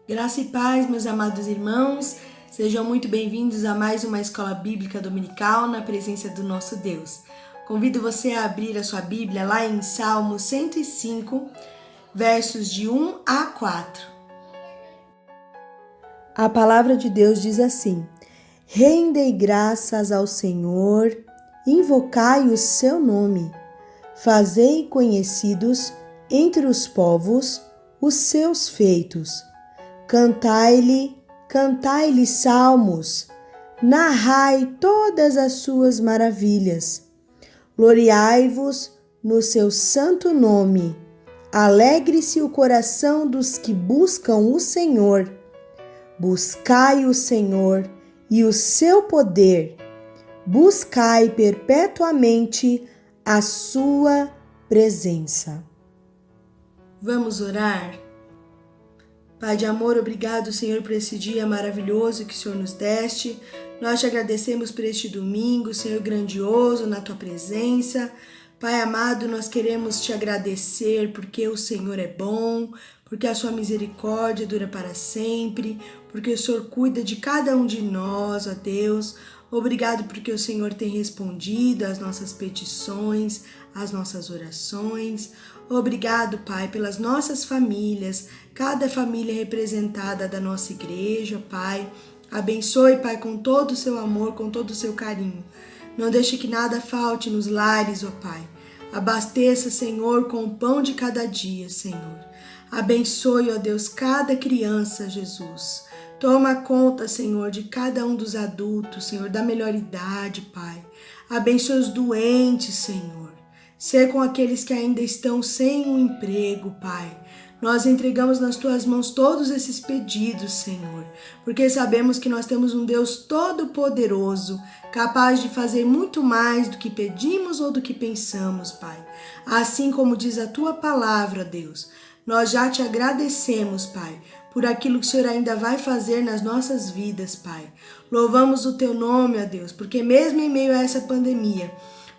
Graça e paz, meus amados irmãos, sejam muito bem-vindos a mais uma escola bíblica dominical na presença do nosso Deus. Convido você a abrir a sua Bíblia lá em Salmo 105, versos de 1 a 4. A palavra de Deus diz assim: Rendei graças ao Senhor, invocai o seu nome, fazei conhecidos entre os povos os seus feitos. Cantai-lhe salmos, narrai todas as suas maravilhas. Gloriai-vos no seu santo nome. Alegre-se o coração dos que buscam o Senhor. Buscai o Senhor e o seu poder. Buscai perpetuamente a sua presença. Vamos orar? Pai de amor, obrigado, Senhor, por esse dia maravilhoso que o Senhor nos deste. Nós te agradecemos por este domingo, Senhor, grandioso na tua presença. Pai amado, nós queremos te agradecer porque o Senhor é bom, porque a sua misericórdia dura para sempre, porque o Senhor cuida de cada um de nós, ó Deus. Obrigado porque o Senhor tem respondido às nossas petições, às nossas orações. Obrigado, Pai, pelas nossas famílias, cada família representada da nossa igreja, Pai. Abençoe, Pai, com todo o seu amor, com todo o seu carinho. Não deixe que nada falte nos lares, ó Pai. Abasteça, Senhor, com o pão de cada dia, Senhor. Abençoe, ó Deus, cada criança, Jesus. Toma conta, Senhor, de cada um dos adultos, Senhor, da melhor idade, Pai. Abençoe os doentes, Senhor. Ser com aqueles que ainda estão sem um emprego, Pai. Nós entregamos nas Tuas mãos todos esses pedidos, Senhor, porque sabemos que nós temos um Deus todo-poderoso, capaz de fazer muito mais do que pedimos ou do que pensamos, Pai. Assim como diz a Tua palavra, Deus, nós já te agradecemos, Pai, por aquilo que o Senhor ainda vai fazer nas nossas vidas, Pai. Louvamos o Teu nome, ó Deus, porque mesmo em meio a essa pandemia,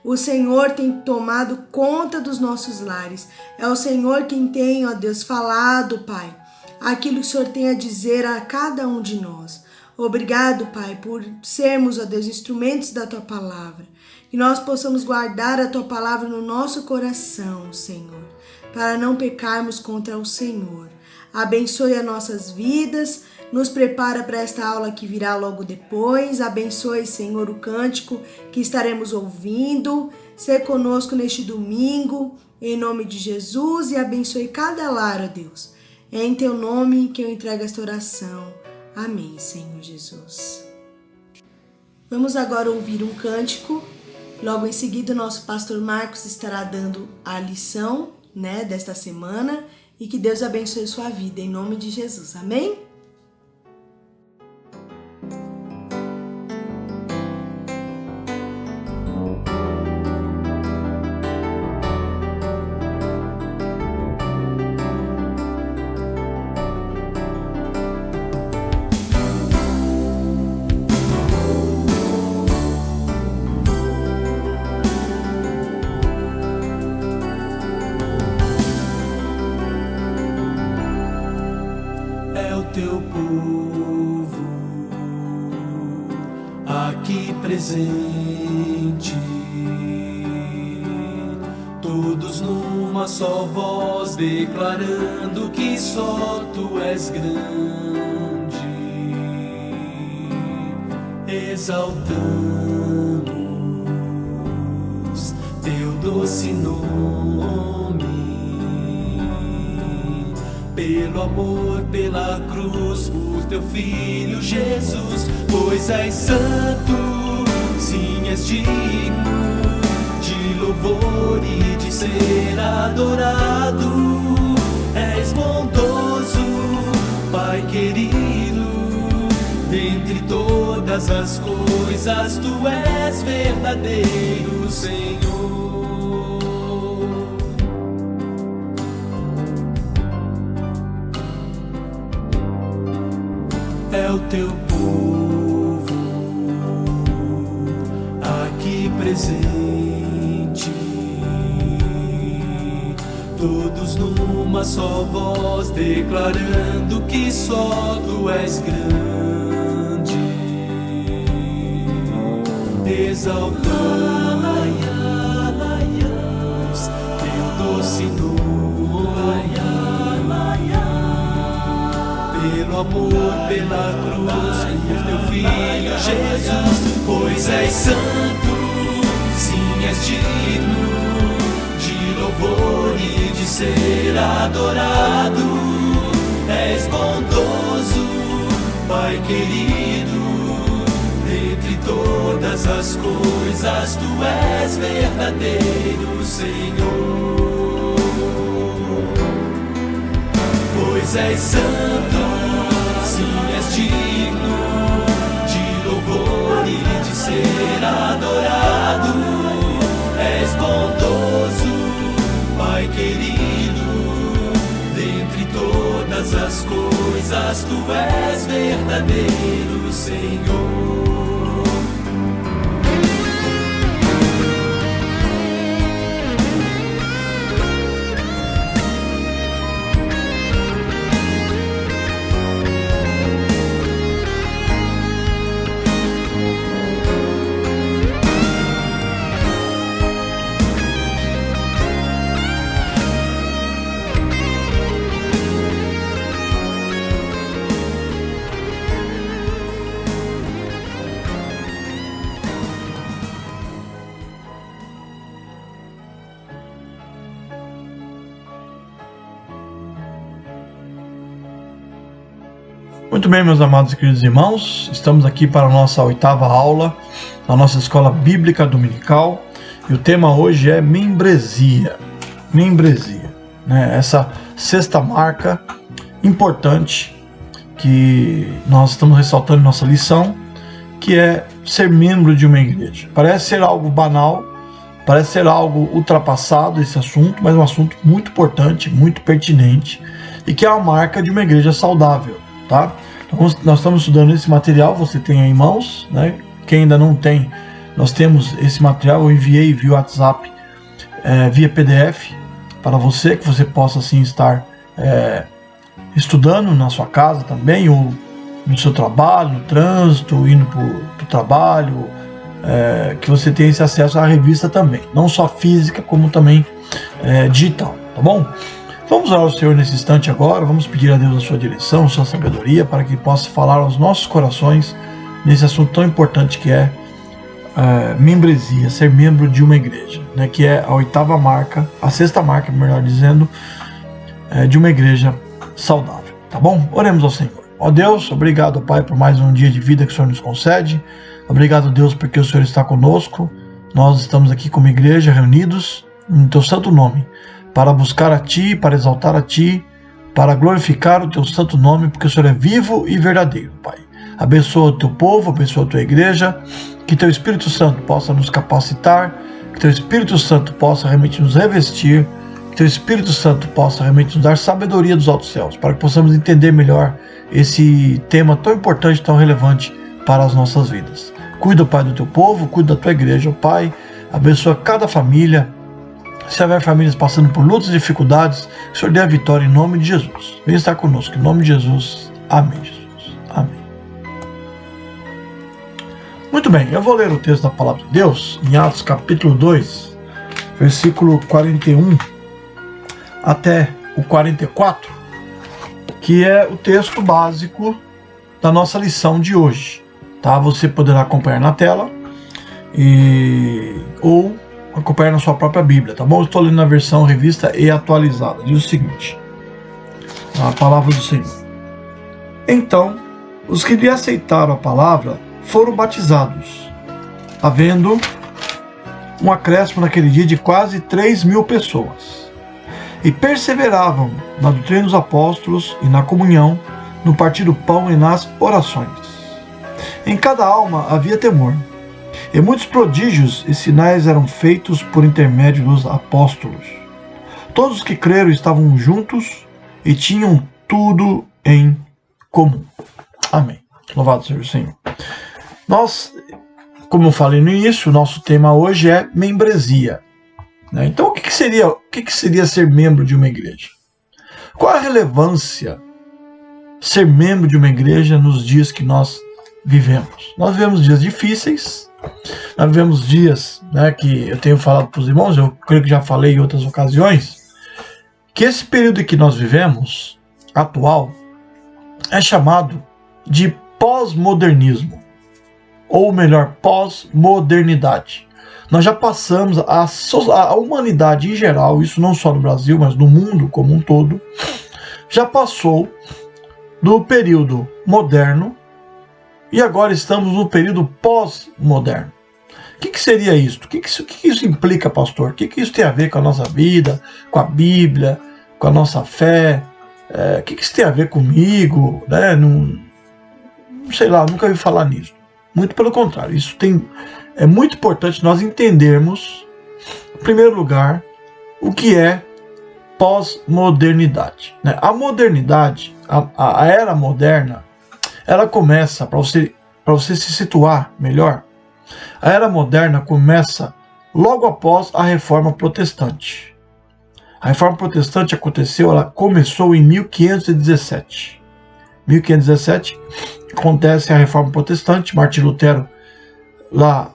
o Senhor tem tomado conta dos nossos lares. É o Senhor quem tem, ó Deus, falado, Pai, aquilo que o Senhor tem a dizer a cada um de nós. Obrigado, Pai, por sermos, ó Deus, instrumentos da Tua palavra. Que nós possamos guardar a Tua palavra no nosso coração, Senhor, para não pecarmos contra o Senhor. Abençoe as nossas vidas, nos prepara para esta aula que virá logo depois. Abençoe, Senhor, o cântico que estaremos ouvindo. Ser conosco neste domingo, em nome de Jesus, e abençoe cada lar, ó Deus. É em Teu nome que eu entrego esta oração. Amém, Senhor Jesus. Vamos agora ouvir um cântico. Logo em seguida, o nosso pastor Marcos estará dando a lição, desta semana. E que Deus abençoe sua vida, em nome de Jesus. Amém? Teu povo aqui presente, todos numa só voz declarando que só Tu és grande, exaltamos Teu doce nome. Pelo amor, pela cruz, por Teu Filho Jesus, pois és santo, sim, és digno de louvor e de ser adorado. És bondoso, Pai querido, dentre todas as coisas Tu és verdadeiro, Senhor. É o Teu povo aqui presente, todos num numa só voz, declarando que só tu és grande, exaltamos teu doce nome, pelo amor, pela cruz, por teu Filho Jesus, pois és santo, sim, és digno de louvor e de ser adorado. És bondoso, Pai querido, dentre todas as coisas tu és verdadeiro Senhor. Pois és santo, sim, és digno de louvor e de ser adorado. És bondoso, Pai querido, dentre todas as coisas tu és verdadeiro Senhor. Muito bem, meus amados e queridos irmãos, estamos aqui para a nossa 8ª aula da nossa Escola Bíblica Dominical e o tema hoje é membresia, né? Essa 6ª marca importante que nós estamos ressaltando em nossa lição, que é ser membro de uma igreja. Parece ser algo banal, parece ser algo ultrapassado esse assunto, mas é um assunto muito importante, muito pertinente e que é a marca de uma igreja saudável. Tá? Então, nós estamos estudando esse material, você tem aí em mãos, né? Quem ainda não tem, nós temos esse material, eu enviei via WhatsApp, via PDF, para você, que você possa assim estar estudando na sua casa também, ou no seu trabalho, no trânsito, indo para o trabalho, que você tenha esse acesso à revista também, não só física, como também digital, tá bom? Vamos orar ao Senhor nesse instante agora, vamos pedir a Deus a sua direção, a sua sabedoria, para que possa falar aos nossos corações nesse assunto tão importante que é membresia, ser membro de uma igreja, né, que é a 8ª marca, a 6ª marca, melhor dizendo, de uma igreja saudável, tá bom? Oremos ao Senhor. Ó Deus, obrigado, Pai, por mais um dia de vida que o Senhor nos concede, obrigado, Deus, porque o Senhor está conosco, nós estamos aqui como igreja reunidos no Teu santo nome, para buscar a Ti, para exaltar a Ti, para glorificar o Teu santo nome, porque o Senhor é vivo e verdadeiro, Pai. Abençoa o Teu povo, abençoa a Tua igreja, que Teu Espírito Santo possa nos capacitar, que Teu Espírito Santo possa realmente nos revestir, que Teu Espírito Santo possa realmente nos dar sabedoria dos altos céus, para que possamos entender melhor esse tema tão importante, tão relevante para as nossas vidas. Cuida, Pai, do Teu povo, cuida da Tua igreja, Pai, abençoa cada família. Se houver famílias passando por lutas e dificuldades, que o Senhor dê a vitória em nome de Jesus. Venha estar conosco, em nome de Jesus. Amém, Jesus. Amém. Muito bem, eu vou ler o texto da Palavra de Deus, em Atos capítulo 2, versículo 41 até o 44, que é o texto básico da nossa lição de hoje. Tá? Você poderá acompanhar na tela ou acompanhar na sua própria Bíblia, tá bom? Eu estou lendo na versão revista e atualizada. Diz o seguinte, a palavra do Senhor. Então, os que lhe aceitaram a palavra foram batizados, havendo um acréscimo naquele dia de quase 3.000 pessoas. E perseveravam na doutrina dos apóstolos e na comunhão, no partir do pão e nas orações. Em cada alma havia temor. E muitos prodígios e sinais eram feitos por intermédio dos apóstolos. Todos os que creram estavam juntos e tinham tudo em comum. Amém. Louvado seja o Senhor. Nós, como eu falei no início, o nosso tema hoje é membresia. Então, o que seria ser membro de uma igreja? Qual a relevância ser membro de uma igreja nos dias que nós vivemos? Nós vivemos dias difíceis, nós vivemos dias, né, que eu tenho falado para os irmãos, eu creio que já falei em outras ocasiões, que esse período que nós vivemos, atual, é chamado de pós-modernismo, ou melhor, pós-modernidade. Nós já passamos, a humanidade em geral, isso não só no Brasil, mas no mundo como um todo, já passou do período moderno e agora estamos no período pós-moderno. O que seria isso? O que isso implica, pastor? O que isso tem a ver com a nossa vida, com a Bíblia, com a nossa fé? O que isso tem a ver comigo? Né? Não sei lá, nunca ouvi falar nisso. Muito pelo contrário, é muito importante nós entendermos, em primeiro lugar, o que é pós-modernidade. Né? A modernidade, a era moderna, ela começa, para você se situar melhor, a era moderna começa logo após a Reforma Protestante. A Reforma Protestante ela começou em 1517. 1517 acontece a Reforma Protestante, Martim Lutero, lá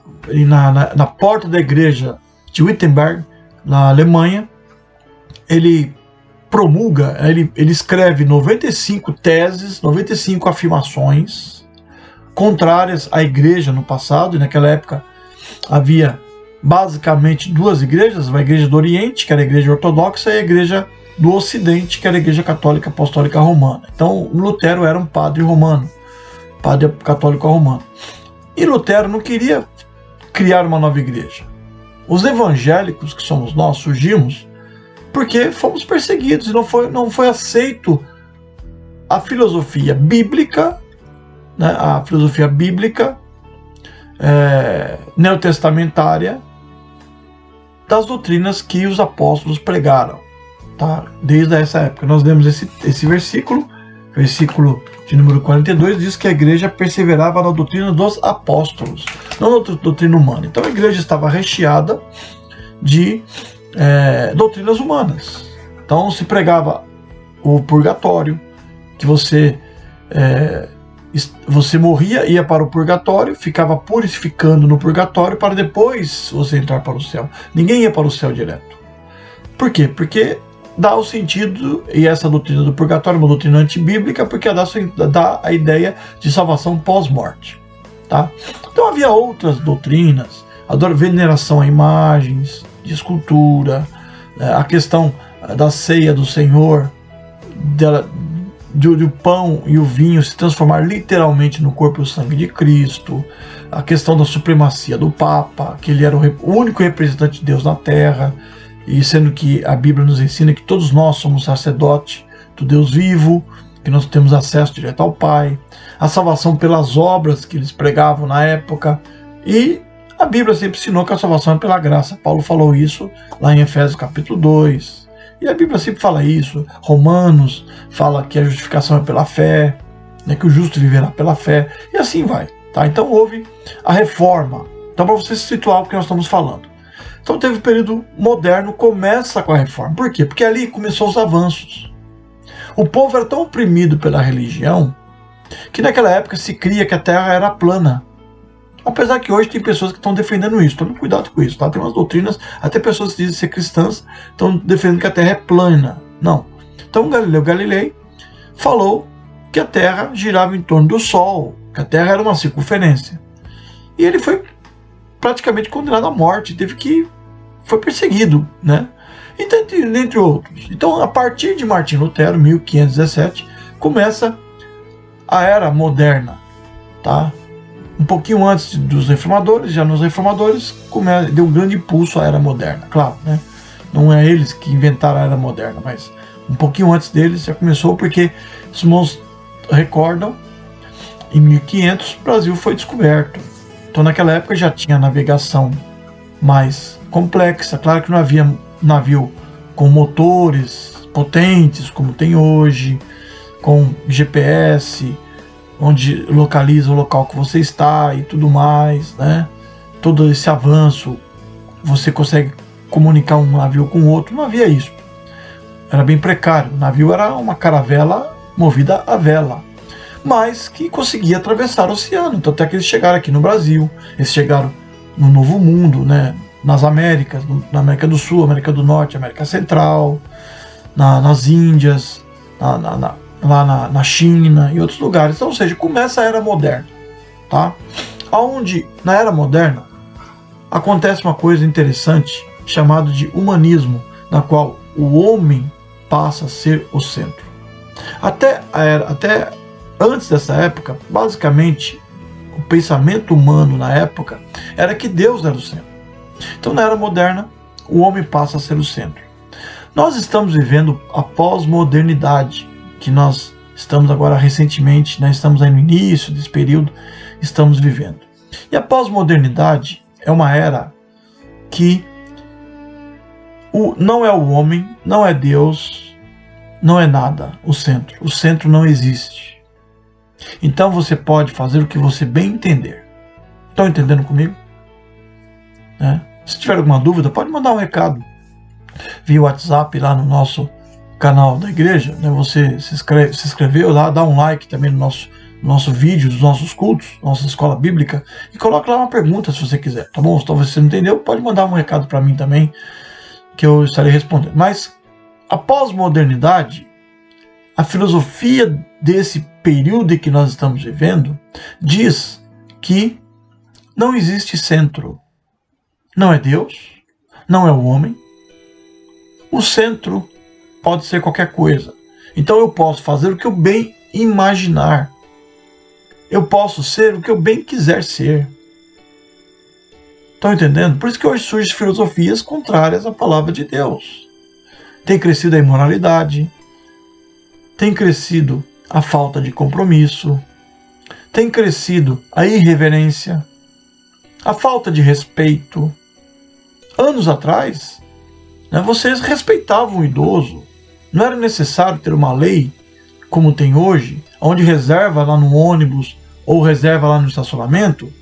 na porta da igreja de Wittenberg, na Alemanha, ele promulga, ele escreve 95 teses, 95 afirmações contrárias à igreja no passado, e naquela época havia basicamente duas igrejas, uma igreja do Oriente, que era a igreja ortodoxa, e a igreja do Ocidente, que era a igreja católica apostólica romana. Então Lutero era um padre romano, padre católico romano. E Lutero não queria criar uma nova igreja. Os evangélicos, que somos nós, surgimos porque fomos perseguidos e não foi aceito a filosofia bíblica, né, a filosofia bíblica neotestamentária das doutrinas que os apóstolos pregaram, tá? Desde essa época. Nós lemos esse versículo de número 42, diz que a igreja perseverava na doutrina dos apóstolos, não na doutrina humana. Então a igreja estava recheada de doutrinas humanas. Então se pregava o purgatório, que você morria, ia para o purgatório, ficava purificando no purgatório para depois você entrar para o céu. Ninguém ia para o céu direto. Por quê? Porque dá o sentido, e essa doutrina do purgatório é uma doutrina antibíblica, porque dá a ideia de salvação pós-morte. Tá? Então havia outras doutrinas, a veneração a imagens de escultura, a questão da ceia do Senhor, do pão e o vinho se transformar literalmente no corpo e o sangue de Cristo, a questão da supremacia do Papa, que ele era o único representante de Deus na Terra, e sendo que a Bíblia nos ensina que todos nós somos sacerdotes do Deus vivo, que nós temos acesso direto ao Pai, a salvação pelas obras que eles pregavam na época, e a Bíblia sempre ensinou que a salvação é pela graça. Paulo falou isso lá em Efésios capítulo 2, e a Bíblia sempre fala isso. Romanos fala que a justificação é pela fé, né, que o justo viverá pela fé, e assim vai. Tá? Então houve a reforma. Então, para você se situar o que nós estamos falando. Então teve o período moderno, começa com a reforma. Por quê? Porque ali começou os avanços. O povo era tão oprimido pela religião que naquela época se cria que a Terra era plana. Apesar que hoje tem pessoas que estão defendendo isso. Tome cuidado com isso, tá? Tem umas doutrinas, até pessoas que dizem ser cristãs estão defendendo que a Terra é plana. Não. Então Galileu Galilei falou que a Terra girava em torno do Sol, que a Terra era uma circunferência. E ele foi praticamente condenado à morte, foi perseguido, né? Entre outros. Então, a partir de Martim Lutero, 1517, começa a era moderna, tá? Um pouquinho antes dos reformadores, já nos reformadores, deu um grande impulso à era moderna, claro, né? Não é eles que inventaram a era moderna, mas um pouquinho antes deles já começou, porque os irmãos recordam, em 1500 o Brasil foi descoberto. Então naquela época já tinha navegação mais complexa. Claro que não havia navio com motores potentes como tem hoje, com GPS, onde localiza o local que você está e tudo mais, né? Todo esse avanço, você consegue comunicar um navio com o outro, não havia isso. era bem precário. O navio era uma caravela movida a vela, mas que conseguia atravessar o oceano. Então até que eles chegaram aqui no Brasil, eles chegaram no Novo Mundo, né? Nas Américas, na América do Sul, América do Norte, América Central, nas Índias, lá na China e outros lugares. Então, ou seja, começa a Era Moderna, tá? Onde, na Era Moderna, acontece uma coisa interessante chamada de humanismo, na qual o homem passa a ser o centro. Até antes dessa época, basicamente, o pensamento humano na época era que Deus era o centro. Então, na Era Moderna, o homem passa a ser o centro. Nós estamos vivendo a pós-modernidade, que nós estamos agora recentemente, né, estamos aí no início desse período, estamos vivendo. E a pós-modernidade é uma era que não é o homem, não é Deus, não é nada o centro. O centro não existe. Então você pode fazer o que você bem entender. Estão entendendo comigo? Se tiver alguma dúvida, pode mandar um recado via WhatsApp lá no nosso canal da igreja, né? Você se inscreveu lá, dá um like também no nosso vídeo, dos nossos cultos, nossa escola bíblica, e coloca lá uma pergunta se você quiser, tá bom? Se talvez você não entendeu, pode mandar um recado para mim também, que eu estarei respondendo. Mas a pós-modernidade, a filosofia desse período em que nós estamos vivendo, diz que não existe centro. Não é Deus, não é o homem. O centro pode ser qualquer coisa. Então eu posso fazer o que eu bem imaginar. Eu posso ser o que eu bem quiser ser. Estão entendendo? Por isso que hoje surgem filosofias contrárias à palavra de Deus. Tem crescido a imoralidade, tem crescido a falta de compromisso, tem crescido a irreverência, a falta de respeito. Anos atrás, vocês respeitavam o idoso. Não era necessário ter uma lei, como tem hoje, onde reserva lá no ônibus, ou reserva lá no estacionamento,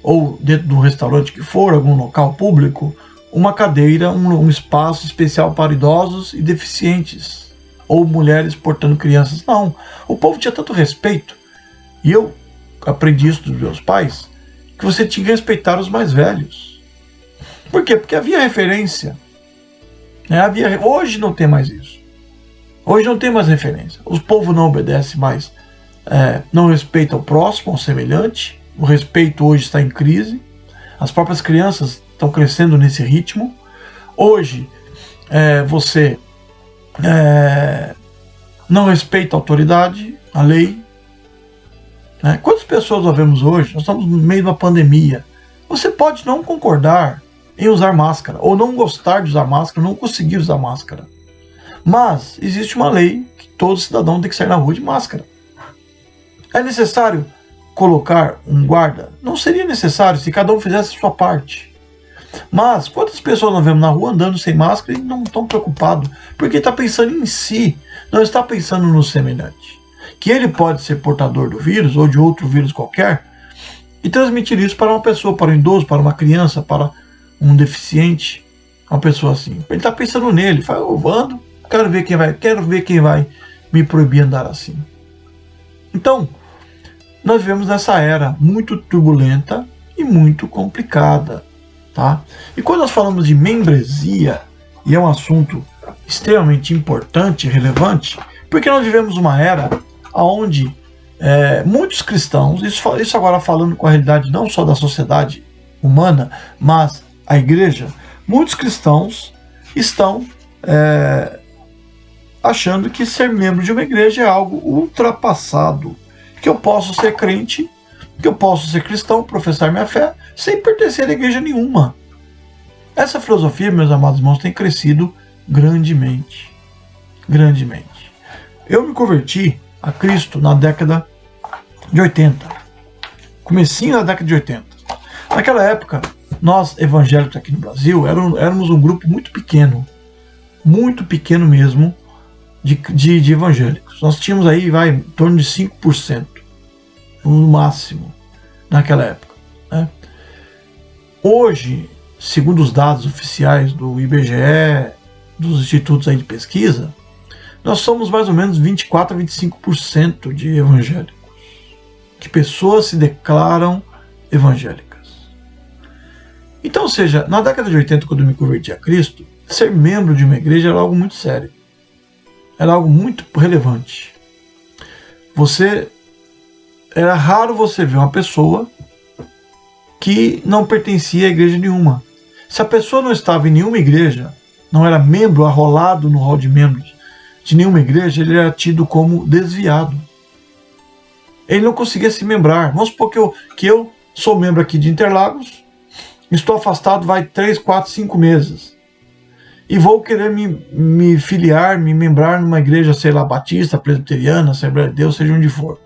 ou dentro do restaurante que for, algum local público, uma cadeira, um espaço especial para idosos e deficientes, ou mulheres portando crianças. Não, o povo tinha tanto respeito, e eu aprendi isso dos meus pais, que você tinha que respeitar os mais velhos. Por quê? Porque havia referência. Hoje não tem mais isso. Hoje não tem mais referência. O povo não obedece mais, não respeita o próximo, o semelhante. O respeito hoje está em crise. As próprias crianças estão crescendo nesse ritmo. Hoje você não respeita a autoridade, a lei. Quantas pessoas nós vemos hoje? Nós estamos no meio de uma pandemia. Você pode não concordar em usar máscara, ou não gostar de usar máscara, não conseguir usar máscara. Mas existe uma lei que todo cidadão tem que sair na rua de máscara. É necessário colocar um guarda? Não seria necessário se cada um fizesse a sua parte. Mas quantas pessoas nós vemos na rua andando sem máscara e não estão preocupados? Porque está pensando em si, não está pensando no semelhante. Que ele pode ser portador do vírus, ou de outro vírus qualquer, e transmitir isso para uma pessoa, para um idoso, para uma criança, para um deficiente, uma pessoa assim. Ele está pensando nele, fala, eu ando, quero ver quem vai me proibir andar assim. Então, nós vivemos nessa era muito turbulenta e muito complicada, tá? E quando nós falamos de membresia, e é um assunto extremamente importante e relevante, porque nós vivemos uma era onde muitos cristãos, isso agora falando com a realidade não só da sociedade humana, mas a igreja, muitos cristãos estão achando que ser membro de uma igreja é algo ultrapassado, que eu posso ser crente, que eu posso ser cristão, professar minha fé, sem pertencer a igreja nenhuma. Essa filosofia, meus amados irmãos, tem crescido grandemente. Grandemente. Eu me converti a Cristo na década de 80. Comecinho da década de 80. Naquela época, nós evangélicos aqui no Brasil éramos um grupo muito pequeno mesmo, de evangélicos. Nós tínhamos aí, em torno de 5%, no máximo, naquela época. Hoje, segundo os dados oficiais do IBGE, dos institutos aí de pesquisa, nós somos mais ou menos 24 a 25% de evangélicos, que pessoas se declaram evangélicas. Então, ou seja, na década de 80, quando eu me converti a Cristo, ser membro de uma igreja era algo muito sério, era algo muito relevante. Era raro você ver uma pessoa que não pertencia a igreja nenhuma. Se a pessoa não estava em nenhuma igreja, não era membro arrolado no hall de membros de nenhuma igreja, ele era tido como desviado. Ele não conseguia se membrar. Vamos supor que eu sou membro aqui de Interlagos, estou afastado vai 3, 4, 5 meses. E vou querer me filiar, me membrar numa igreja, sei lá, batista, presbiteriana, Assembleia de Deus, seja onde for.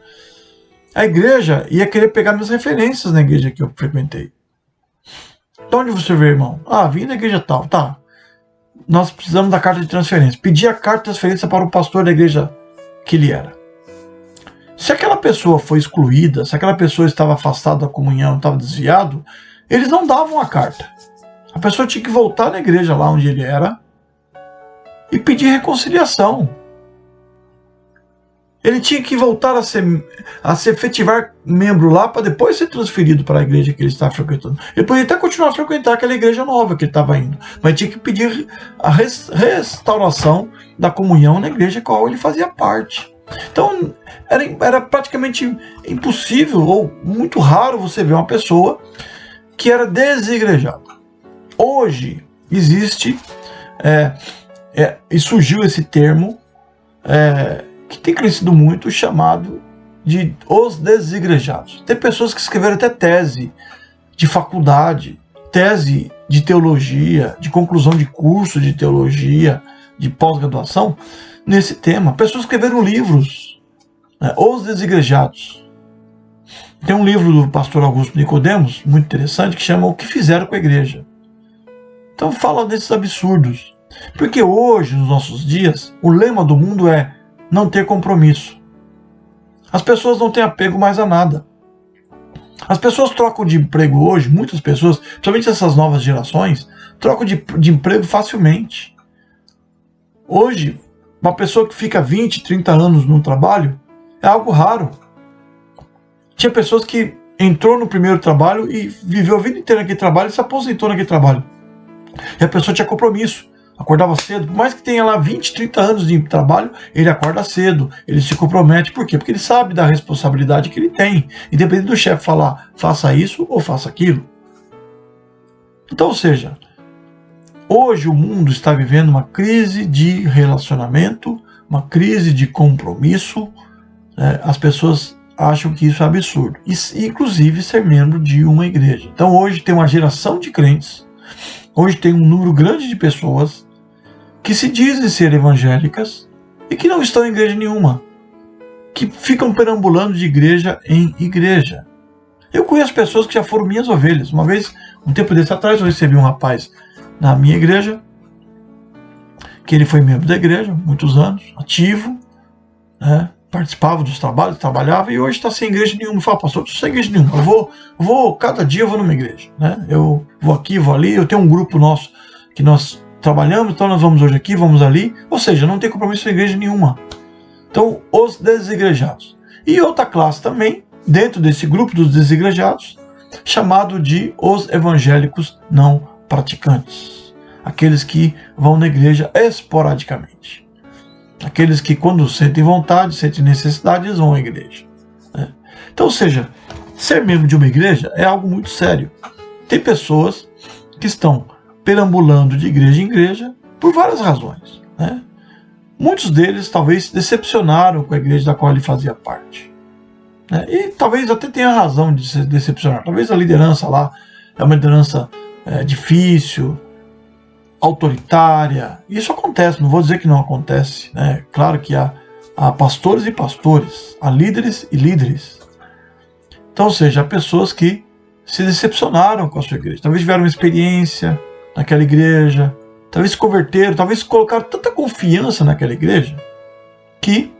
A igreja ia querer pegar minhas referências na igreja que eu frequentei. De onde você vê, irmão? Vim da igreja tal. Tá. Nós precisamos da carta de transferência. Pedi a carta de transferência para o pastor da igreja que ele era. Se aquela pessoa foi excluída, se aquela pessoa estava afastada da comunhão, estava desviado, eles não davam a carta. A pessoa tinha que voltar na igreja lá onde ele era e pedir reconciliação. Ele tinha que voltar a se efetivar membro lá para depois ser transferido para a igreja que ele estava frequentando. Ele podia até continuar a frequentar aquela igreja nova que ele estava indo, mas tinha que pedir a restauração da comunhão na igreja qual ele fazia parte. Então era praticamente impossível ou muito raro você ver uma pessoa que era desigrejada. Hoje existe e surgiu esse termo que tem crescido muito, chamado de os desigrejados. Tem pessoas que escreveram até tese de faculdade, tese de teologia, de conclusão de curso de teologia, de pós-graduação, nesse tema. Pessoas escreveram livros, os desigrejados. Tem um livro do pastor Augusto Nicodemos, muito interessante, que chama O que Fizeram com a Igreja. Então fala desses absurdos. Porque hoje, nos nossos dias, o lema do mundo é não ter compromisso. As pessoas não têm apego mais a nada. As pessoas trocam de emprego hoje, muitas pessoas, principalmente essas novas gerações, trocam de emprego facilmente. Hoje, uma pessoa que fica 20, 30 anos num trabalho é algo raro. Tinha pessoas que entrou no primeiro trabalho e viveu a vida inteira naquele trabalho e se aposentou naquele trabalho. E a pessoa tinha compromisso. Acordava cedo, por mais que tenha lá 20, 30 anos de trabalho, ele acorda cedo, ele se compromete. Por quê? Porque ele sabe da responsabilidade que ele tem, independente do chefe falar, faça isso ou faça aquilo. Então, ou seja, hoje o mundo está vivendo uma crise de relacionamento, uma crise de compromisso. As pessoas acham que isso é absurdo, inclusive ser membro de uma igreja. Então hoje tem uma geração de crentes, hoje tem um número grande de pessoas que se dizem ser evangélicas e que não estão em igreja nenhuma, que ficam perambulando de igreja em igreja. Eu conheço pessoas que já foram minhas ovelhas. Uma vez, um tempo desse atrás, eu recebi um rapaz na minha igreja, que ele foi membro da igreja, muitos anos, ativo, participava dos trabalhos, trabalhava, e hoje está sem igreja nenhuma. Fala, pastor, estou sem igreja nenhuma. Cada dia eu vou numa igreja. Eu vou aqui, vou ali, eu tenho um grupo nosso que nós trabalhamos, então nós vamos hoje aqui, vamos ali. Ou seja, não tem compromisso com igreja nenhuma. Então, os desigrejados. E outra classe também, dentro desse grupo dos desigrejados, chamado de os evangélicos não praticantes. Aqueles que vão na igreja esporadicamente. Aqueles que, quando sentem vontade, sentem necessidade, eles vão à igreja. Então, ou seja, ser membro de uma igreja é algo muito sério. Tem pessoas que estão perambulando de igreja em igreja por várias razões. Muitos deles talvez se decepcionaram com a igreja da qual ele fazia parte. E talvez até tenha razão de se decepcionar. Talvez a liderança lá é uma liderança difícil, autoritária. Isso acontece, não vou dizer que não acontece. Claro que há pastores e pastores, há líderes e líderes. Então, ou seja, há pessoas que se decepcionaram com a sua igreja. Talvez tiveram uma experiência naquela igreja, talvez se converteram, talvez colocaram tanta confiança naquela igreja, que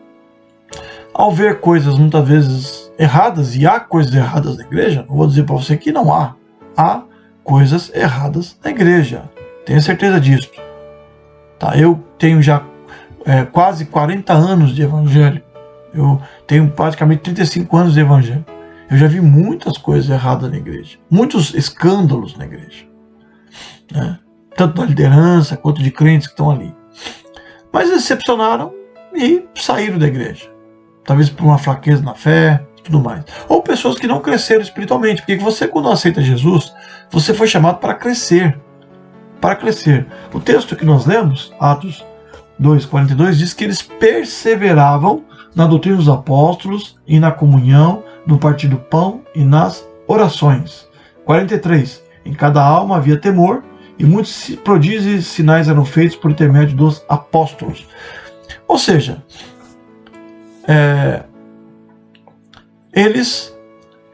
ao ver coisas muitas vezes erradas, e há coisas erradas na igreja, não vou dizer para você que não há coisas erradas na igreja. Tenho certeza disso. Eu tenho já quase 40 anos de evangelho. Eu tenho praticamente 35 anos de evangelho. Eu já vi muitas coisas erradas na igreja, muitos escândalos na igreja, né? Tanto da liderança quanto de crentes que estão ali. Mas eles decepcionaram e saíram da igreja. Talvez por uma fraqueza na fé e tudo mais. Ou pessoas que não cresceram espiritualmente. Porque você, quando aceita Jesus, você foi chamado para crescer. Para crescer. O texto que nós lemos, Atos 2:42, diz que eles perseveravam na doutrina dos apóstolos e na comunhão, no partir do pão e nas orações. 43. Em cada alma havia temor, e muitos prodígios e sinais eram feitos por intermédio dos apóstolos. Ou seja, eles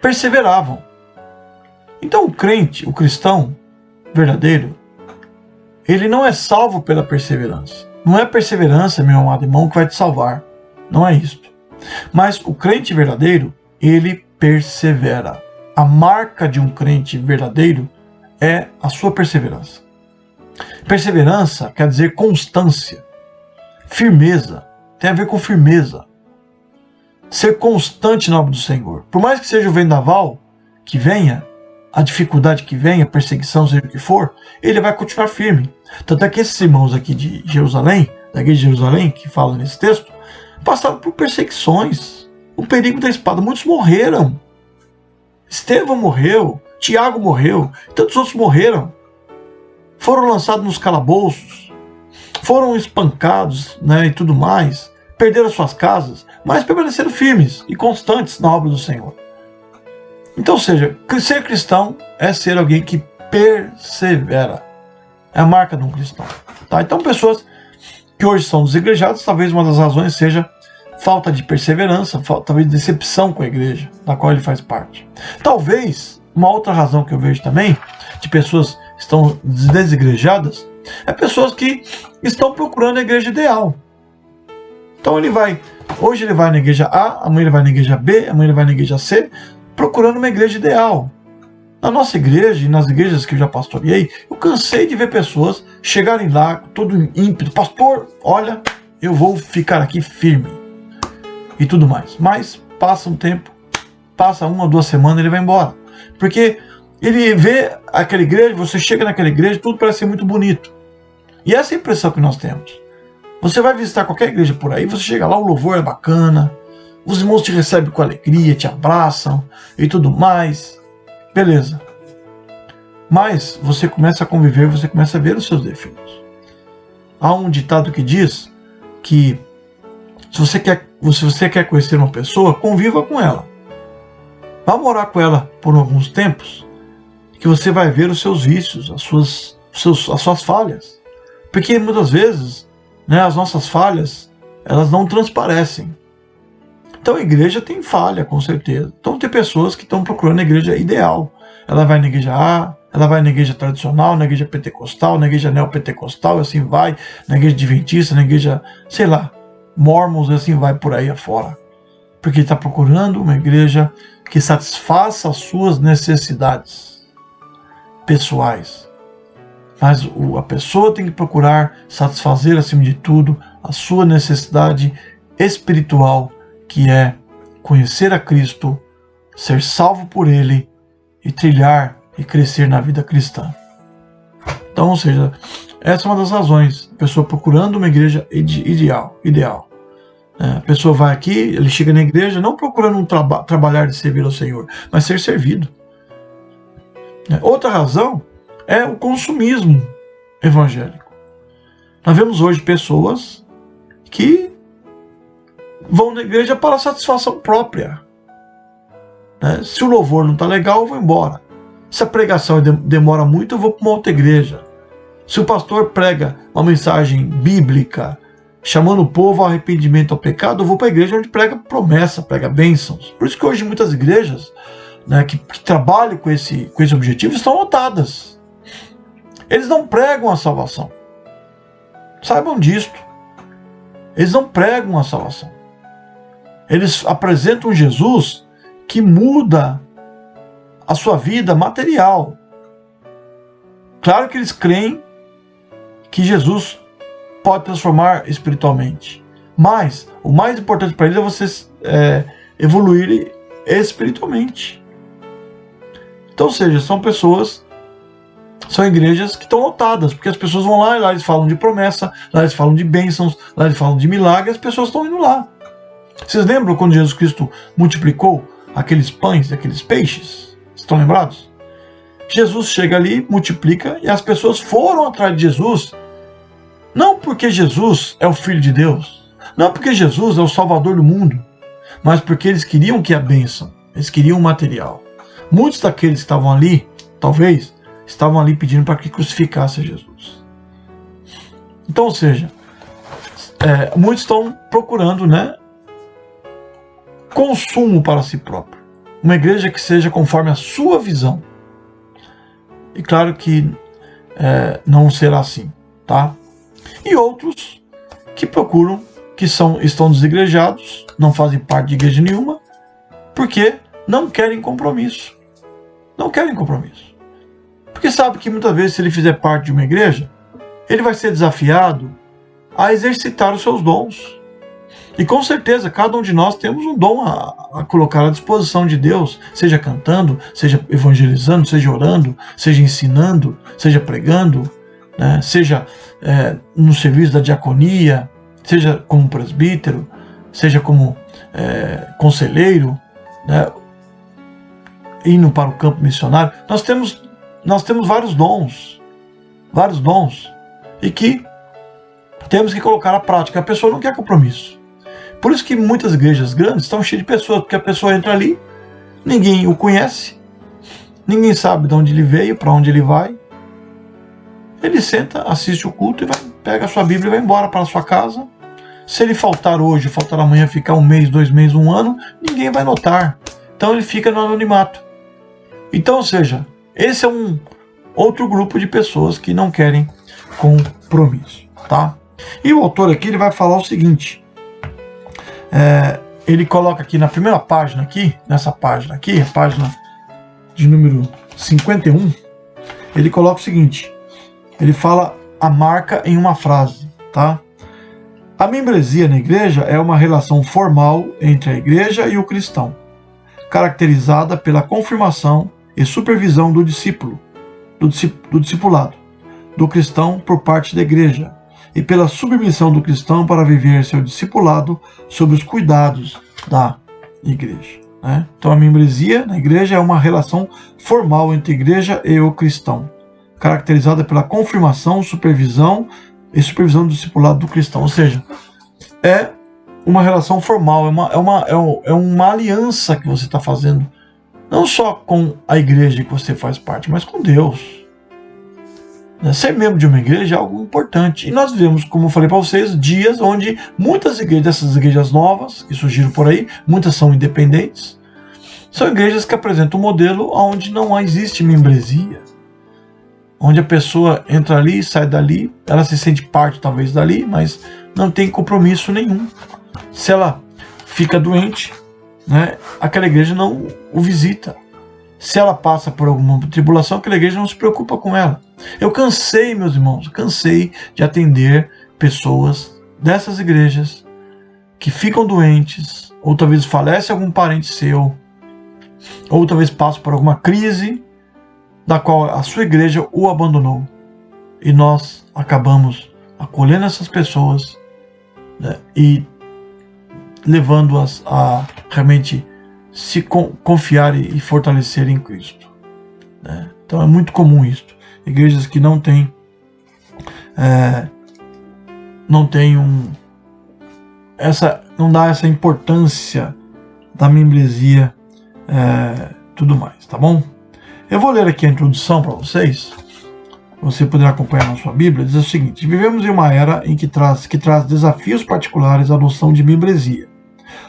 perseveravam. Então o crente, o cristão verdadeiro, ele não é salvo pela perseverança. Não é a perseverança, meu amado irmão, que vai te salvar. Não é isto. Mas o crente verdadeiro, ele persevera. A marca de um crente verdadeiro é a sua perseverança. Perseverança quer dizer constância, firmeza, tem a ver com firmeza. Ser constante na obra do Senhor. Por mais que seja o vendaval que venha, a dificuldade que venha, a perseguição, seja o que for, ele vai continuar firme. Tanto é que esses irmãos aqui de Jerusalém, da igreja de Jerusalém, que fala nesse texto, passaram por perseguições, o perigo da espada. Muitos morreram. Estevão morreu, Tiago morreu, tantos outros morreram. Foram lançados nos calabouços, foram espancados, né, e tudo mais, perderam suas casas, mas permaneceram firmes e constantes na obra do Senhor. Então, ou seja, ser cristão é ser alguém que persevera. É a marca de um cristão. Tá? Então, pessoas que hoje são desigrejadas, talvez uma das razões seja falta de perseverança, talvez decepção com a igreja, da qual ele faz parte. Talvez, uma outra razão que eu vejo também, de pessoas que estão desigrejadas, é pessoas que estão procurando a igreja ideal. Então hoje ele vai na igreja A, amanhã ele vai na igreja B, amanhã ele vai na igreja C, procurando uma igreja ideal. Na nossa igreja e nas igrejas que eu já pastoreei, eu cansei de ver pessoas chegarem lá todo ímpeto. Pastor, olha, eu vou ficar aqui firme. E tudo mais. Mas passa um tempo, passa 1 ou 2 semanas, ele vai embora. Porque ele vê aquela igreja, você chega naquela igreja, tudo parece ser muito bonito. E essa é a impressão que nós temos. Você vai visitar qualquer igreja por aí, você chega lá, o louvor é bacana, os irmãos te recebem com alegria, te abraçam e tudo mais. Beleza. Mas você começa a conviver, você começa a ver os seus defeitos. Há um ditado que diz que se você quer conhecer uma pessoa, conviva com ela. Vá morar com ela por alguns tempos, que você vai ver os seus vícios, as suas falhas. Porque muitas vezes, né, as nossas falhas, elas não transparecem. Então a igreja tem falha, com certeza. Então tem pessoas que estão procurando a igreja ideal. Ela vai na igreja A, ela vai na igreja tradicional, na igreja pentecostal, na igreja neopentecostal, assim vai, na igreja adventista, na igreja, sei lá, mormons, assim vai por aí afora. Porque está procurando uma igreja que satisfaça as suas necessidades pessoais. Mas a pessoa tem que procurar satisfazer, acima de tudo, a sua necessidade espiritual, que é conhecer a Cristo, ser salvo por Ele e trilhar e crescer na vida cristã. Então, ou seja, essa é uma das razões. A pessoa procurando uma igreja ideal. A pessoa vai aqui, ele chega na igreja não procurando trabalhar de servir ao Senhor, mas ser servido. Outra razão é o consumismo evangélico. Nós vemos hoje pessoas que vão na igreja para satisfação própria. Se o louvor não está legal, eu vou embora. Se a pregação demora muito, eu vou para uma outra igreja. Se o pastor prega uma mensagem bíblica, chamando o povo ao arrependimento ao pecado, eu vou para a igreja onde prega promessa, prega bênçãos. Por isso que hoje muitas igrejas, né, que trabalham com esse objetivo estão lotadas. Eles não pregam a salvação. Saibam disto. Eles não pregam a salvação. Eles apresentam Jesus que muda a sua vida material. Claro que eles creem que Jesus pode transformar espiritualmente. Mas o mais importante para eles é você evoluir espiritualmente. Então, ou seja, são igrejas que estão lotadas, porque as pessoas vão lá e lá eles falam de promessa, lá eles falam de bênçãos, lá eles falam de milagre, as pessoas estão indo lá. Vocês lembram quando Jesus Cristo multiplicou aqueles pães e aqueles peixes? Estão lembrados? Jesus chega ali, multiplica, e as pessoas foram atrás de Jesus, não porque Jesus é o Filho de Deus, não porque Jesus é o Salvador do mundo, mas porque eles queriam que a bênção, eles queriam o material. Muitos daqueles que estavam ali, talvez, estavam ali pedindo para que crucificasse Jesus. Então, ou seja, muitos estão procurando, consumo para si próprio. Uma igreja que seja conforme a sua visão. E claro que não será assim, tá? E outros que procuram, que estão desigrejados, não fazem parte de igreja nenhuma, porque não querem compromisso. Não querem compromisso. Porque sabe que muitas vezes, se ele fizer parte de uma igreja, ele vai ser desafiado a exercitar os seus dons. E com certeza, cada um de nós temos um dom a colocar à disposição de Deus, seja cantando, seja evangelizando, seja orando, seja ensinando, seja pregando, seja no serviço da diaconia, seja como presbítero, seja como conselheiro, indo para o campo missionário. Nós temos vários dons, e que temos que colocar à prática. A pessoa não quer compromisso. Por isso que muitas igrejas grandes estão cheias de pessoas, porque a pessoa entra ali, ninguém o conhece, ninguém sabe de onde ele veio, para onde ele vai. Ele senta, assiste o culto e pega a sua Bíblia e vai embora para a sua casa. Se ele faltar hoje, faltar amanhã, ficar 1 mês, 2 meses, 1 ano, ninguém vai notar. Então ele fica no anonimato. Então, ou seja, esse é um outro grupo de pessoas que não querem compromisso, tá? E o autor aqui ele vai falar o seguinte. Ele coloca aqui na primeira página, nessa página aqui, a página de número 51, ele coloca o seguinte. Ele fala a marca em uma frase, tá? A membresia na igreja é uma relação formal entre a igreja e o cristão, caracterizada pela confirmação e supervisão do discípulo, do discipulado, do cristão por parte da igreja, e pela submissão do cristão para viver seu discipulado sob os cuidados da igreja. Então a membresia na igreja é uma relação formal entre a igreja e o cristão, caracterizada pela confirmação, supervisão do discipulado do cristão. Ou seja, é uma relação formal, é uma aliança que você está fazendo, não só com a igreja que você faz parte, mas com Deus. Ser membro de uma igreja é algo importante. E nós vemos, como eu falei para vocês, dias onde muitas igrejas, dessas igrejas novas que surgiram por aí, muitas são independentes, são igrejas que apresentam um modelo onde não existe membresia, onde a pessoa entra ali, sai dali, ela se sente parte talvez dali, mas não tem compromisso nenhum. Se ela fica doente, aquela igreja não o visita. Se ela passa por alguma tribulação, aquela igreja não se preocupa com ela. Eu cansei, meus irmãos, de atender pessoas dessas igrejas que ficam doentes, ou talvez falece algum parente seu, ou talvez passa por alguma crise da qual a sua igreja o abandonou. E nós acabamos acolhendo essas pessoas, e levando-as a realmente se confiar e fortalecer em Cristo. Então é muito comum isso. Igrejas que não têm não dá essa importância da membresia, tudo mais, tá bom? Eu vou ler aqui a introdução para vocês. Você poderá acompanhar na sua Bíblia. Diz o seguinte: vivemos em uma era em que traz desafios particulares à noção de membresia.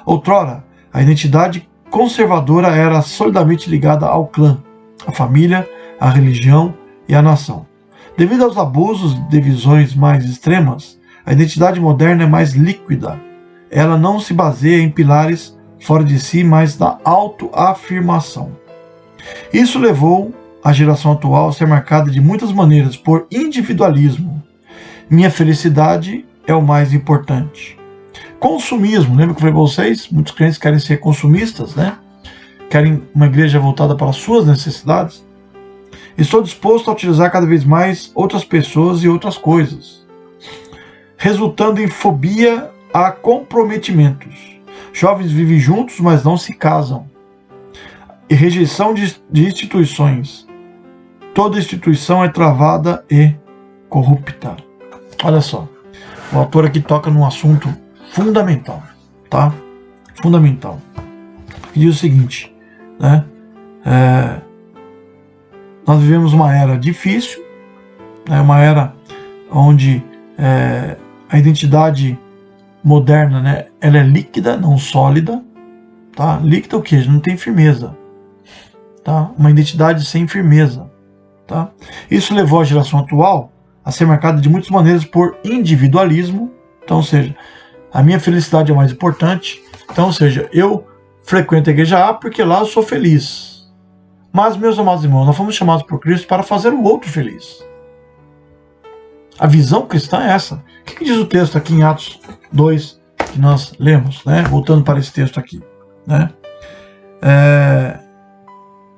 Outrora, a identidade conservadora era solidamente ligada ao clã, à família, à religião e à nação. Devido aos abusos de visões mais extremas, a identidade moderna é mais líquida. Ela não se baseia em pilares fora de si, mas na autoafirmação. Isso levou a geração atual a ser marcada de muitas maneiras por individualismo. Minha felicidade é o mais importante. Consumismo, lembra que eu falei para vocês? Muitos crentes querem ser consumistas, né? Querem uma igreja voltada para as suas necessidades. Estou disposto a utilizar cada vez mais outras pessoas e outras coisas, resultando em fobia a comprometimentos. Jovens vivem juntos, mas não se casam. E rejeição de instituições. Toda instituição é travada e corrupta. Olha só, o autor aqui toca num assunto fundamental, tá? Fundamental. E diz o seguinte, né? Nós vivemos uma era difícil, né? Uma era onde a identidade moderna, né? Ela é líquida, não sólida, tá? Líquida o quê? Não tem firmeza, tá? Uma identidade sem firmeza, tá? Isso levou a geração atual a ser marcada de muitas maneiras por individualismo. Então, ou seja, a minha felicidade é mais importante. Então, ou seja, eu frequento a igreja A porque lá eu sou feliz. Mas, meus amados irmãos, nós fomos chamados por Cristo para fazer o outro feliz. A visão cristã é essa. O que diz o texto aqui em Atos 2 que nós lemos, né? Voltando para esse texto aqui, né?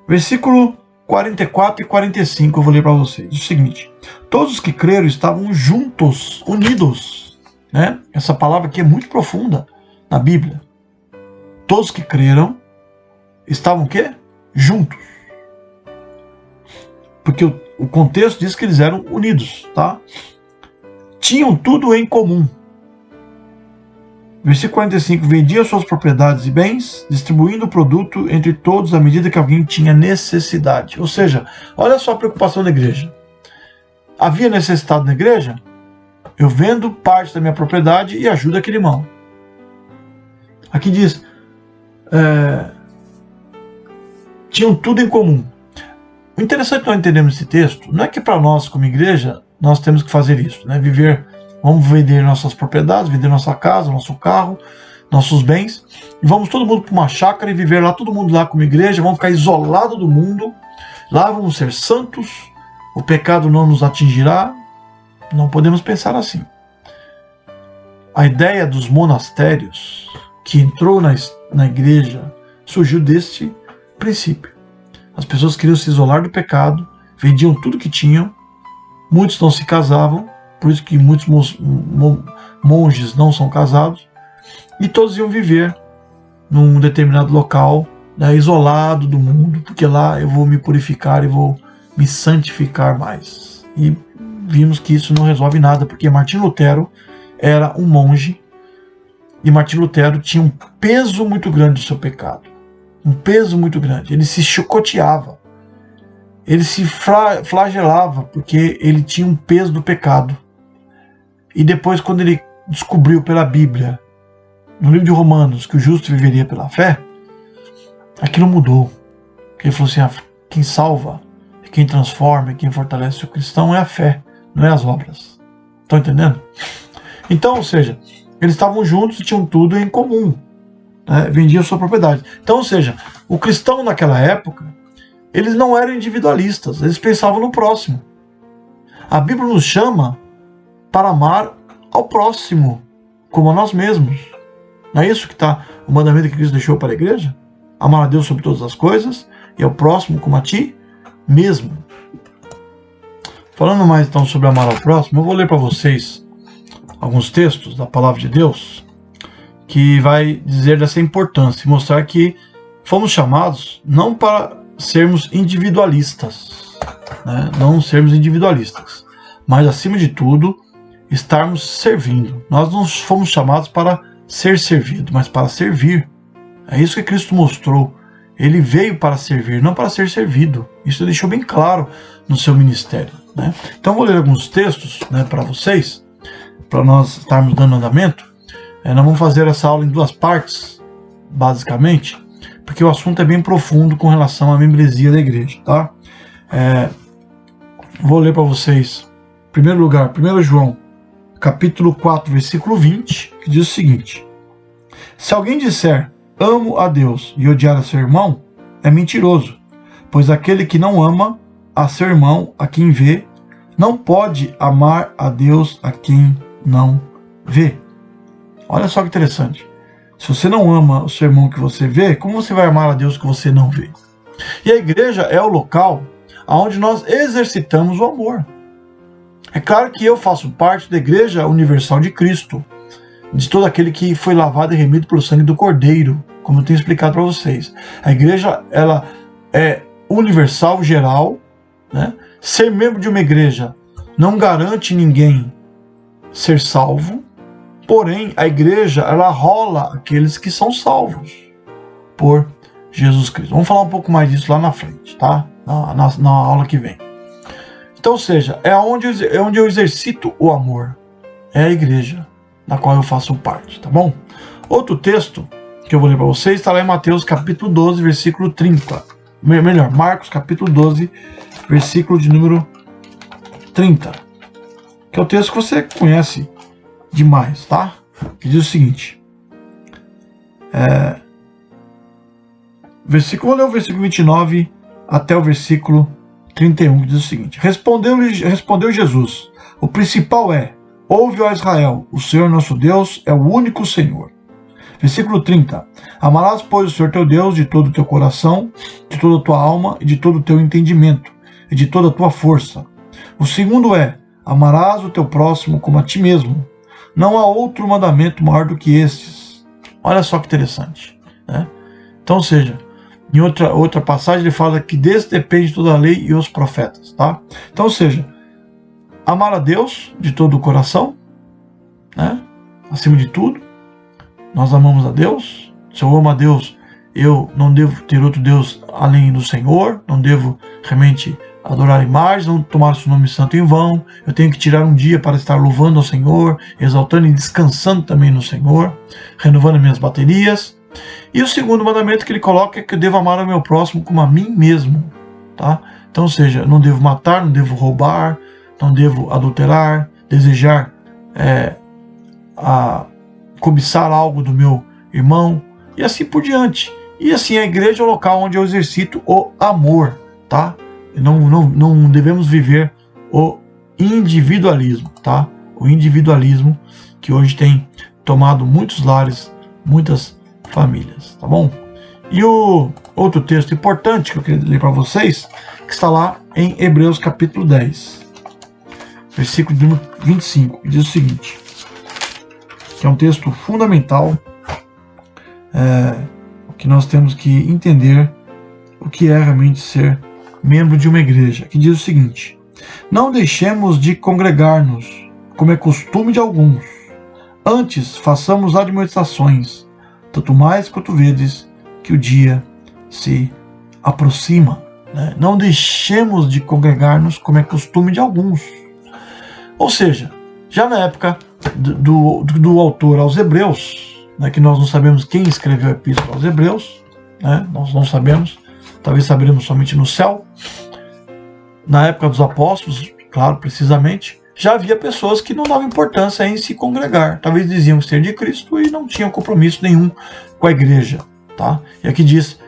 Versículo 44 e 45, eu vou ler para vocês. Diz o seguinte: todos os que creram estavam juntos, unidos, né? Essa palavra aqui é muito profunda na Bíblia. Todos que creram estavam o quê? Juntos. Porque o contexto diz que eles eram unidos, tá? Tinham tudo em comum. Versículo 45, vendiam suas propriedades e bens, distribuindo o produto entre todos à medida que alguém tinha necessidade. Ou seja, olha só a preocupação da igreja. Havia necessitado na igreja? Eu vendo parte da minha propriedade e ajudo aquele irmão. Aqui diz, tinham tudo em comum. O interessante nós entendermos esse texto, não é que para nós como igreja, nós temos que fazer isso, né? Vamos vender nossas propriedades, vender nossa casa, nosso carro, nossos bens, e vamos todo mundo para uma chácara e viver lá, todo mundo lá como igreja, vamos ficar isolado do mundo, lá vamos ser santos, o pecado não nos atingirá. Não podemos pensar assim. A ideia dos monastérios, que entrou na igreja, surgiu deste princípio. As pessoas queriam se isolar do pecado, vendiam tudo que tinham, muitos não se casavam, por isso que muitos monges não são casados, e todos iam viver num determinado local, né, isolado do mundo, porque lá eu vou me purificar e vou me santificar mais. E vimos que isso não resolve nada, porque Martinho Lutero era um monge, e Martinho Lutero tinha um peso muito grande do seu pecado. Um peso muito grande. Ele se chicoteava. Ele se flagelava, porque ele tinha um peso do pecado. E depois, quando ele descobriu pela Bíblia, no livro de Romanos, que o justo viveria pela fé, aquilo mudou. Ele falou assim, quem salva, quem transforma, quem fortalece o cristão é a fé, não é as obras. Estão entendendo? Então, ou seja, eles estavam juntos e tinham tudo em comum. Né? Vendiam sua propriedade. Então, ou seja, o cristão naquela época, eles não eram individualistas, eles pensavam no próximo. A Bíblia nos chama para amar ao próximo, como a nós mesmos. Não é isso que está o mandamento que Cristo deixou para a igreja? Amar a Deus sobre todas as coisas e ao próximo como a ti mesmo. Falando mais então sobre amar ao próximo, eu vou ler para vocês alguns textos da palavra de Deus que vai dizer dessa importância e mostrar que fomos chamados não para sermos individualistas, né? Não sermos individualistas, mas acima de tudo estarmos servindo. Nós não fomos chamados para ser servido, mas para servir. É isso que Cristo mostrou. Ele veio para servir, não para ser servido. Isso ele deixou bem claro no seu ministério, né? Então vou ler alguns textos, né, para vocês, para nós estarmos dando andamento. Nós vamos fazer essa aula em duas partes, basicamente, porque o assunto é bem profundo com relação à membresia da igreja, tá? Vou ler para vocês, em primeiro lugar, 1 João, capítulo 4, versículo 20, que diz o seguinte: se alguém disser, amo a Deus, e odiar a seu irmão, é mentiroso, pois aquele que não ama a seu irmão, a quem vê, não pode amar a Deus a quem não vê. Olha só que interessante. Se você não ama o seu irmão que você vê, como você vai amar a Deus que você não vê? E a igreja é o local onde nós exercitamos o amor. É claro que eu faço parte da Igreja Universal de Cristo, de todo aquele que foi lavado e remido pelo sangue do Cordeiro, como eu tenho explicado para vocês. A igreja, ela é universal, geral, né? Ser membro de uma igreja não garante ninguém ser salvo, porém a igreja, ela rola aqueles que são salvos por Jesus Cristo. Vamos falar um pouco mais disso lá na frente, tá? Na aula que vem. Então, ou seja, é onde eu exercito o amor. É a igreja da qual eu faço parte, tá bom? Outro texto que eu vou ler para vocês está lá em Mateus capítulo 12, versículo 30. Melhor, Marcos capítulo 12, versículo de número 30. Que é o texto que você conhece demais, tá? Que diz o seguinte. Vou ler o versículo 29 até o versículo 31, que diz o seguinte. Respondeu Jesus: o principal é: ouve, ó Israel, o Senhor nosso Deus é o único Senhor. Versículo 30. Amarás, pois, o Senhor teu Deus de todo o teu coração, de toda a tua alma e de todo o teu entendimento e de toda a tua força. O segundo é: amarás o teu próximo como a ti mesmo. Não há outro mandamento maior do que estes. Olha só que interessante, né? Então, ou seja, em outra passagem ele fala que desse depende toda a lei e os profetas, tá? Então, ou seja, amar a Deus de todo o coração, né? Acima de tudo, nós amamos a Deus. Se eu amo a Deus, eu não devo ter outro Deus além do Senhor, não devo realmente adorar imagens, não tomar o seu nome santo em vão. Eu tenho que tirar um dia para estar louvando ao Senhor, exaltando e descansando também no Senhor, renovando minhas baterias. E o segundo mandamento que ele coloca é que eu devo amar o meu próximo como a mim mesmo, tá? Então, ou seja, não devo matar, não devo roubar, não devo adulterar, desejar cobiçar algo do meu irmão, e assim por diante. E assim, a igreja é o local onde eu exercito o amor, tá? Não devemos viver o individualismo, tá? O individualismo que hoje tem tomado muitos lares, muitas famílias, tá bom? E o outro texto importante que eu queria ler para vocês, que está lá em Hebreus capítulo 10, versículo número 25, que diz o seguinte, que é um texto fundamental, que nós temos que entender o que é realmente ser membro de uma igreja, que diz o seguinte: não deixemos de congregar-nos, como é costume de alguns, antes façamos admoestações, tanto mais quanto vedes que o dia se aproxima, né? Não deixemos de congregar-nos, como é costume de alguns. Ou seja, já na época do autor aos Hebreus, né, que nós não sabemos quem escreveu a epístola aos Hebreus, né, nós não sabemos, talvez saberemos somente no céu. Na época dos apóstolos, claro, precisamente, já havia pessoas que não davam importância em se congregar, talvez diziam ser de Cristo e não tinham compromisso nenhum com a igreja, tá? E aqui diz,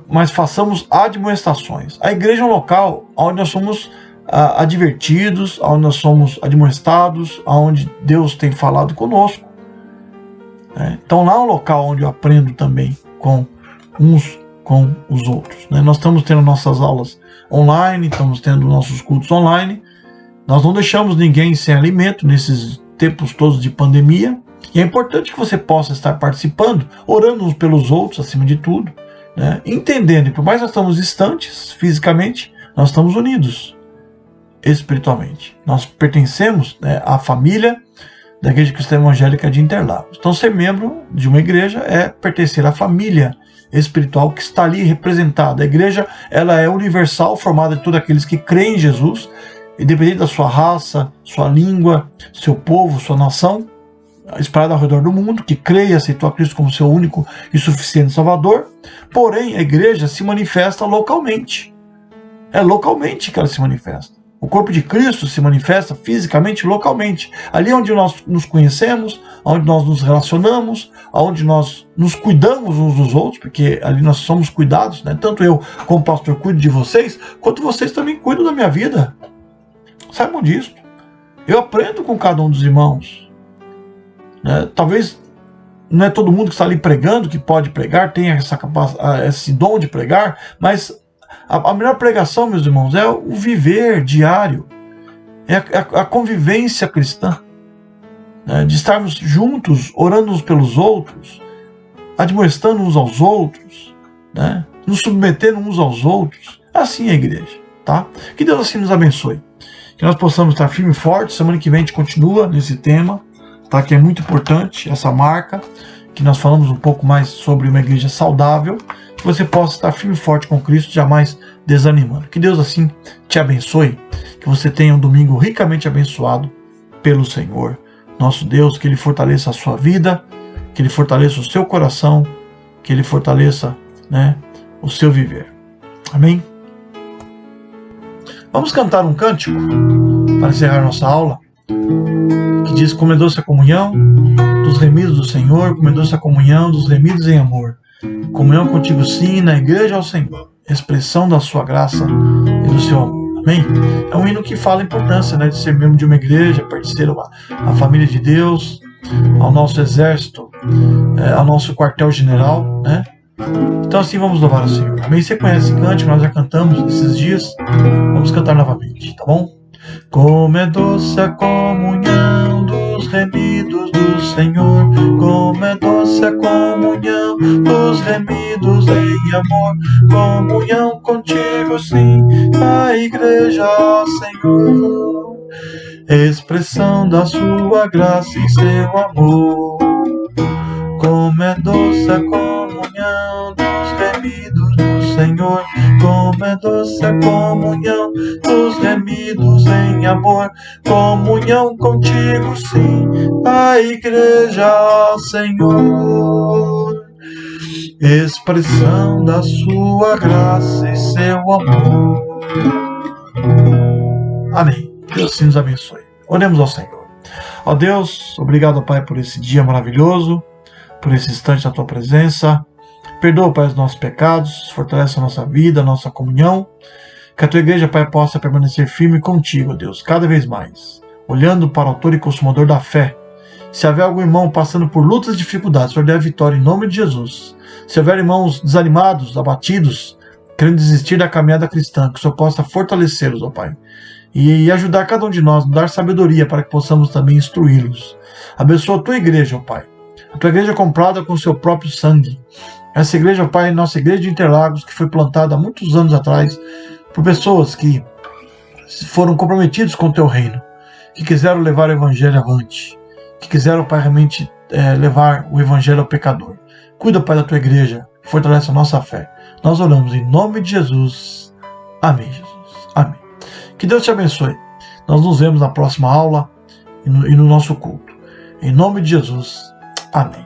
mas façamos admoestações. A igreja é um local onde nós somos advertidos, onde nós somos admoestados, onde Deus tem falado conosco. Então lá é um local onde eu aprendo também com uns com os outros. Nós estamos tendo nossas aulas online, estamos tendo nossos cultos online. Nós não deixamos ninguém sem alimento nesses tempos todos de pandemia. E é importante que você possa estar participando, orando uns pelos outros, acima de tudo, né? Entendendo que por mais que nós estamos distantes fisicamente, nós estamos unidos espiritualmente. Nós pertencemos, né, à família da Igreja Cristã Evangélica de Interlagos. Então, ser membro de uma igreja é pertencer à família espiritual que está ali representada. A igreja, ela é universal, formada de todos aqueles que creem em Jesus, independente da sua raça, sua língua, seu povo, sua nação, espalhada ao redor do mundo, que crê e aceitou a Cristo como seu único e suficiente Salvador. Porém, a igreja se manifesta localmente. É localmente que ela se manifesta. O corpo de Cristo se manifesta fisicamente, localmente. Ali onde nós nos conhecemos, onde nós nos relacionamos, onde nós nos cuidamos uns dos outros, porque ali nós somos cuidados, né? Tanto eu como pastor cuido de vocês, quanto vocês também cuidam da minha vida. Saibam disso. Eu aprendo com cada um dos irmãos. né? Talvez não é todo mundo que está ali pregando que pode pregar, tem esse dom de pregar, mas a melhor pregação, meus irmãos, é o viver diário, é a convivência cristã, né? De estarmos juntos, orando uns pelos outros, admoestando uns aos outros, né? Nos submetendo uns aos outros. Assim é a igreja, tá? Que Deus assim nos abençoe. Que nós possamos estar firme e forte. Semana que vem a gente continua nesse tema, tá? Que é muito importante, essa marca, que nós falamos um pouco mais sobre uma igreja saudável, que você possa estar firme e forte com Cristo, jamais desanimando. Que Deus assim te abençoe, que você tenha um domingo ricamente abençoado pelo Senhor, nosso Deus, que Ele fortaleça a sua vida, que Ele fortaleça o seu coração, que Ele fortaleça, né, o seu viver. Amém? Vamos cantar um cântico para encerrar nossa aula, que diz: como é doce a comunhão dos remidos do Senhor, como é doce a comunhão dos remidos em amor. Comunhão contigo sim, na igreja ao Senhor, expressão da sua graça e do seu amor. Amém? É um hino que fala a importância, né, de ser membro de uma igreja, pertencer à família de Deus, ao nosso exército, ao nosso quartel-general, né? Então assim vamos louvar o Senhor. Amém? Você conhece esse cântico, nós já cantamos esses dias, vamos cantar novamente, tá bom? Como é doce a comunhão dos remidos do Senhor, como é doce a comunhão dos remidos em amor, comunhão contigo sim, a igreja, ó Senhor, expressão da sua graça e seu amor. Como é doce a comunhão dos remidos do Senhor, como é doce a comunhão dos remidos em amor, comunhão contigo sim, a igreja, ó Senhor, expressão da sua graça e seu amor. Amém. Deus nos abençoe. Oremos ao Senhor. Ó Deus, obrigado, Pai, por esse dia maravilhoso, por esse instante da Tua presença. Perdoa, Pai, os nossos pecados, fortalece a nossa vida, a nossa comunhão. Que a Tua igreja, Pai, possa permanecer firme contigo, Deus, cada vez mais, olhando para o autor e consumador da fé. Se houver algum irmão passando por lutas e dificuldades, o Senhor dê a vitória em nome de Jesus. Se houver irmãos desanimados, abatidos, querendo desistir da caminhada cristã, que o Senhor possa fortalecê-los, ó Pai, e ajudar cada um de nós, dar sabedoria para que possamos também instruí-los. Abençoa a Tua igreja, ó Pai. A Tua igreja comprada com o Seu próprio sangue. Essa igreja, Pai, é nossa igreja de Interlagos, que foi plantada há muitos anos atrás por pessoas que foram comprometidos com o Teu reino, que quiseram levar o Evangelho avante, que quiseram, Pai, realmente levar o Evangelho ao pecador. Cuida, Pai, da Tua igreja, fortalece a nossa fé. Nós oramos em nome de Jesus. Amém, Jesus. Amém. Que Deus te abençoe. Nós nos vemos na próxima aula e no nosso culto. Em nome de Jesus. Amém.